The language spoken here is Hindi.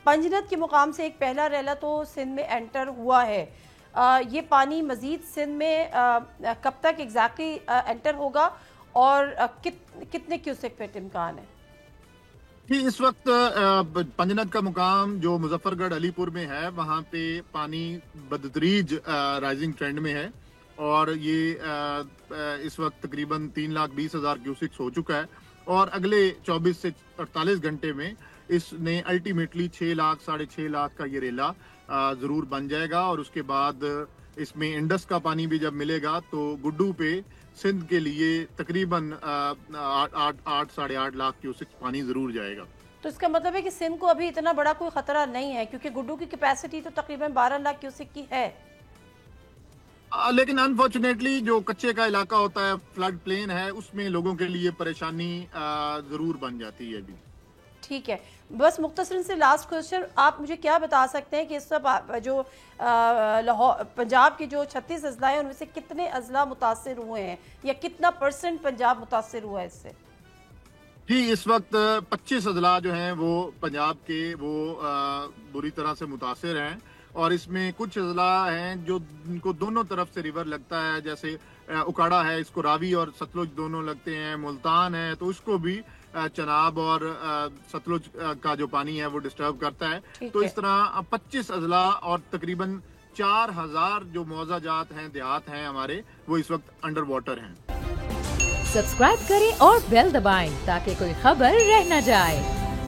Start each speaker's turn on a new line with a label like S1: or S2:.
S1: पंजनद के मुकाम से एक पहला रैला तो सिंध में एंटर हुआ है, ये पानी मज़ीद सिंध में कब तक एग्जैक्टली एंटर होगा और कितने क्यूसेक पे इम्कान है?
S2: कि इस वक्त पंजनद का मुकाम जो मुजफ्फरगढ़ अलीपुर में है, वहाँ पे पानी बदतरीज राइजिंग ट्रेंड में है और ये इस वक्त तकरीबन 3,20,000 क्यूसिक्स हो चुका है और अगले 24 से 48 घंटे में इसने अल्टीमेटली 6 लाख 6.5 लाख का ये रेला ज़रूर बन जाएगा और उसके बाद इसमें इंडस का पानी भी जब मिलेगा तो गुड्डू पे सिंध के लिए तकरीबन 8 साढ़े 8 लाख क्यूसिक्स पानी ज़रूर जाएगा।
S1: तो इसका मतलब है कि सिंध को अभी इतना बड़ा कोई खतरा नहीं है, क्योंकि गुड्डू की कैपेसिटी तो तकरीबन 12 लाख क्यूसिक की है।
S2: लेकिन अनफॉर्चुनेटली जो कच्चे का इलाका होता है, फ्लड प्लेन है, उसमें लोगों के लिए परेशानी ज़रूर बन जाती है अभी।
S1: ठीक है, बस मुख्तसरन से लास्ट क्वेश्चन, आप मुझे क्या बता सकते हैं कि इस सब जो लाहौर पंजाब के जो 36 अजला हैं उनमें से कितने अजला मुतासिर हुए हैं या कितना % पंजाब मुतासिर हुआ है इससे?
S2: जी, इस वक्त 25 अजला जो हैं वो पंजाब के वो बुरी तरह से मुतासिर हैं और इसमें कुछ अजला हैं जो इनको दोनों तरफ से रिवर लगता है, जैसे उकाड़ा है, इसको रावी और सतलुज दोनों लगते हैं, मुल्तान है तो उसको भी चनाब और सतलुज का जो पानी है वो डिस्टर्ब करता है। तो इस तरह 25 अजला और तकरीबन 4,000 जो मौजा जात हैं, देहात हैं हमारे, वो इस वक्त अंडर वाटर हैं।
S3: सब्सक्राइब करें और बेल दबाएं ताकि कोई खबर रह न जाए।